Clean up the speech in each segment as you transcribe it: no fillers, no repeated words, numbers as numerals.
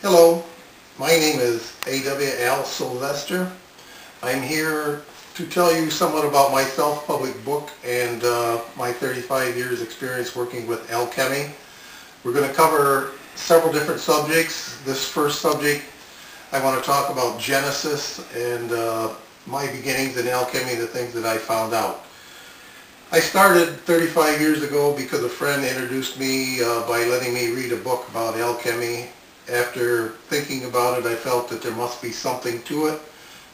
Hello, my name is A.W.L. Sylvester. I'm here to tell you somewhat about my self-published book and my 35 years experience working with alchemy. We're going to cover several different subjects. This first subject, I want to talk about Genesis and my beginnings in alchemy, the things that I found out. I started 35 years ago because a friend introduced me by letting me read a book about alchemy. After thinking about it, I felt that there must be something to it,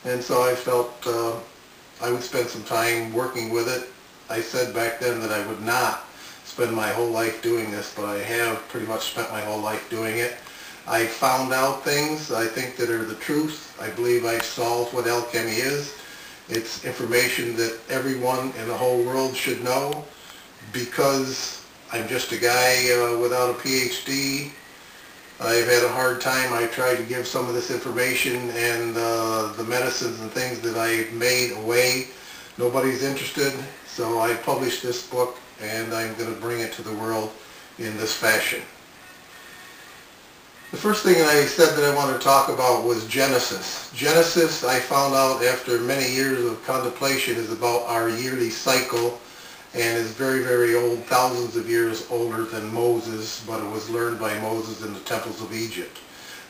and so I felt I would spend some time working with it. I said back then that I would not spend my whole life doing this, but I have pretty much spent my whole life doing it. I found out things I think that are the truth. I believe I've solved what alchemy is. It's information that everyone in the whole world should know. Because I'm just a guy without a PhD, I've had a hard time. I tried to give some of this information and the medicines and things that I've made away. Nobody's interested, so I published this book and I'm going to bring it to the world in this fashion. The first thing I said that I wanted to talk about was Genesis. Genesis, I found out after many years of contemplation, is about our yearly cycle and is very, very old, thousands of years older than Moses, but it was learned by Moses in the temples of Egypt.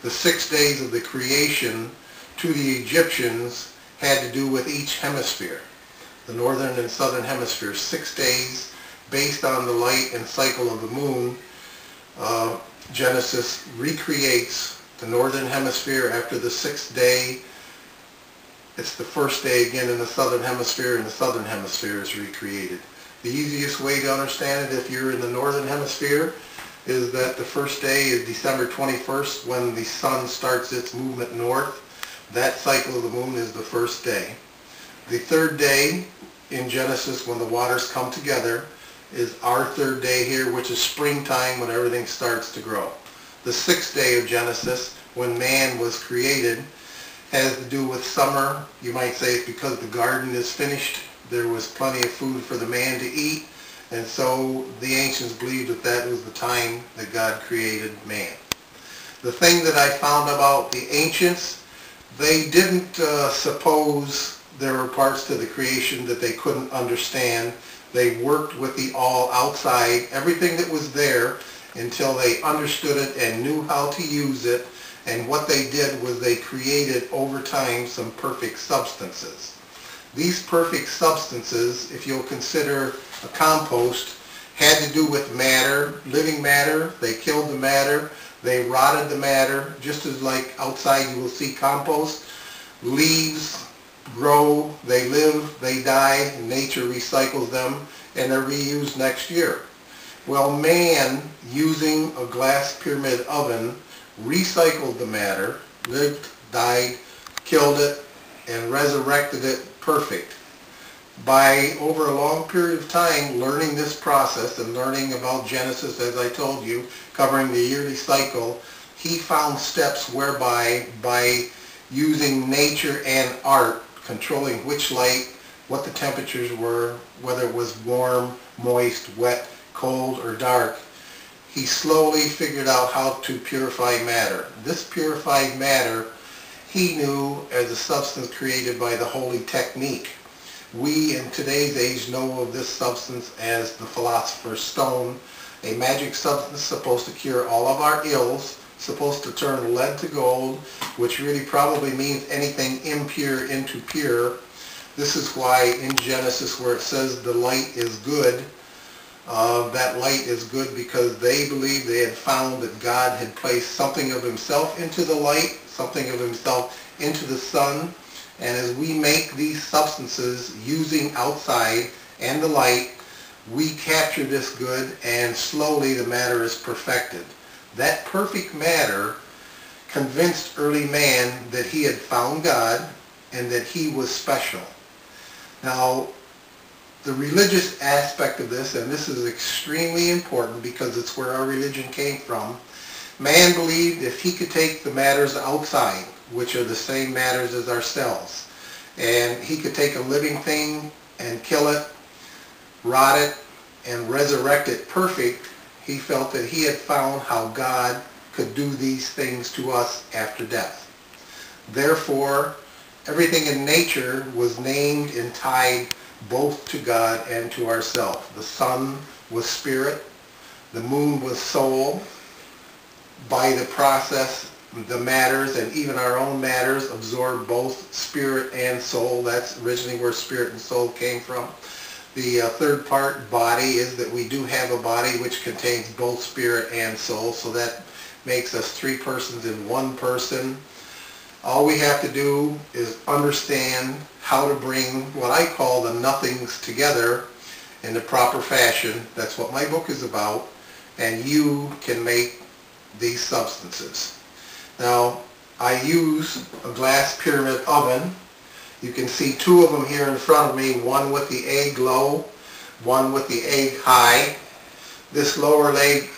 The 6 days of the creation to the Egyptians had to do with each hemisphere, the northern and southern hemisphere. 6 days based on the light and cycle of the moon. Genesis recreates the northern hemisphere after the 6th day. It's the first day again in the southern hemisphere, and the southern hemisphere is recreated. The easiest way to understand it, if you're in the northern hemisphere, is that the first day is December 21st when the sun starts its movement north. That cycle of the moon is the first day. The third day in Genesis, when the waters come together, is our third day here, which is springtime when everything starts to grow. The 6th day of Genesis, when man was created, has to do with summer. You might say it's because the garden is finished. There was plenty of food for the man to eat, and so the ancients believed that that was the time that God created man. The thing that I found about the ancients, they didn't suppose there were parts to the creation that they couldn't understand. They worked with the all outside, everything that was there, until they understood it and knew how to use it. And what they did was they created over time some perfect substances. These perfect substances, if you'll consider a compost, had to do with matter, living matter. They killed the matter. They rotted the matter, just as like outside you will see compost. Leaves grow, they live, they die, nature recycles them, and they're reused next year. Well, man, using a glass pyramid oven, recycled the matter, lived, died, killed it, and resurrected it perfect. By over a long period of time learning this process and learning about Genesis, as I told you, covering the yearly cycle, he found steps whereby, by using nature and art, controlling which light, what the temperatures were, whether it was warm, moist, wet, cold, or dark, he slowly figured out how to purify matter. This purified matter he knew as a substance created by the holy technique. We in today's age know of this substance as the philosopher's stone, a magic substance supposed to cure all of our ills, supposed to turn lead to gold, which really probably means anything impure into pure. This is why in Genesis, where it says the light is good, that light is good because they believed they had found that God had placed something of himself into the light, something of himself into the sun. And as we make these substances using outside and the light, we capture this good, and slowly the matter is perfected. That perfect matter convinced early man that he had found God and that he was special. Now, the religious aspect of this, and this is extremely important because it's where our religion came from, man believed if he could take the matters outside, which are the same matters as our cells, and he could take a living thing and kill it, rot it, and resurrect it perfect, he felt that he had found how God could do these things to us after death. Therefore, everything in nature was named and tied both to God and to ourselves. The sun was spirit, the moon was soul. By the process, the matters and even our own matters absorb both spirit and soul. That's originally where spirit and soul came from. The third part, body, is that we do have a body which contains both spirit and soul, so that makes us three persons in one person. All we have to do is understand how to bring what I call the nothings together in the proper fashion. That's what my book is about, and you can make these substances. Now, I use a glass pyramid oven. You can see two of them here in front of me, one with the egg low, one with the egg high. This lower egg,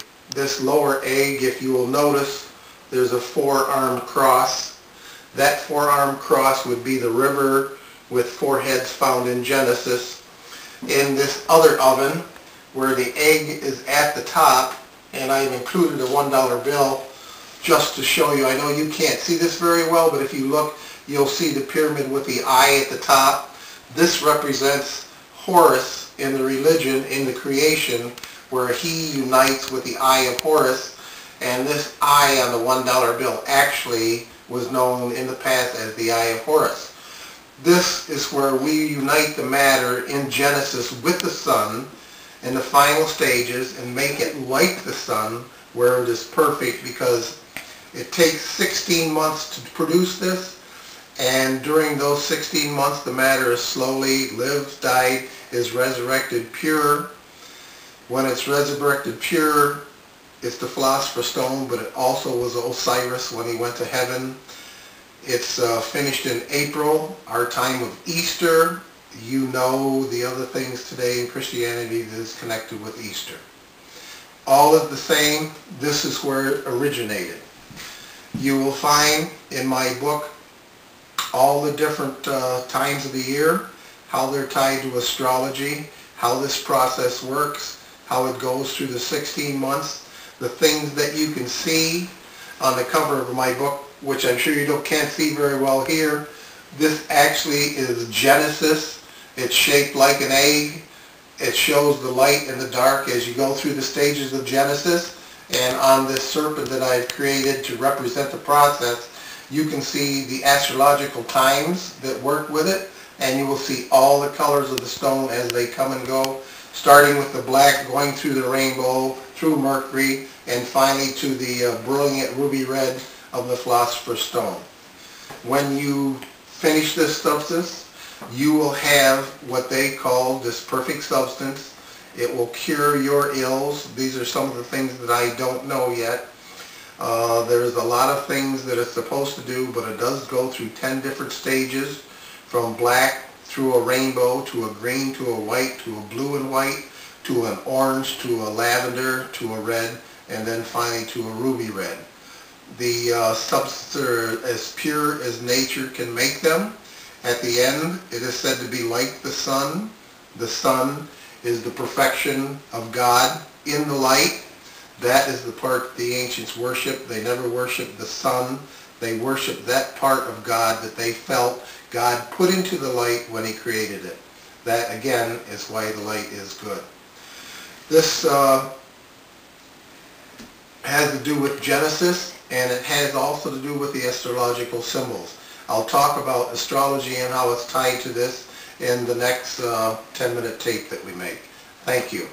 if you will notice, there's a four-armed cross. That four-armed cross would be the river with four heads found in Genesis. In this other oven, where the egg is at the top, and I've included a $1 bill just to show you. I know you can't see this very well, but if you look, you'll see the pyramid with the eye at the top. This represents Horus in the religion, in the creation, where he unites with the eye of Horus, and this eye on the $1 bill actually was known in the past as the eye of Horus. This is where we unite the matter in Genesis with the sun in the final stages and make it like the sun, where it is perfect, because it takes 16 months to produce this, and during those 16 months the matter is slowly lives, died, is resurrected pure. When it's resurrected pure, it's the philosopher's stone, but it also was Osiris when he went to heaven. It's finished in April, our time of Easter. You know the other things today in Christianity that is connected with Easter. All is the same. This is where it originated. You will find in my book all the different times of the year, how they're tied to astrology, how this process works, how it goes through the 16 months, the things that you can see on the cover of my book, which I'm sure you can't see very well here. This actually is Genesis. It's shaped like an egg. It shows the light and the dark as you go through the stages of Genesis. And on this serpent that I've created to represent the process, you can see the astrological times that work with it, and you will see all the colors of the stone as they come and go, starting with the black, going through the rainbow, through Mercury, and finally to the brilliant ruby red of the philosopher's stone. When you finish this substance, you will have what they call this perfect substance. It will cure your ills. These are some of the things that I don't know yet. There's a lot of things that it's supposed to do, but it does go through 10 different stages, from black through a rainbow, to a green, to a white, to a blue and white, to an orange, to a lavender, to a red, and then finally to a ruby red. The substances are as pure as nature can make them. At the end, it is said to be like the sun. The sun is the perfection of God in the light. That is the part the ancients worship. They never worship the sun. They worship that part of God that they felt God put into the light when he created it. That, again, is why the light is good. This has to do with Genesis, and it has also to do with the astrological symbols. I'll talk about astrology and how it's tied to this in the next 10-minute tape that we make. Thank you.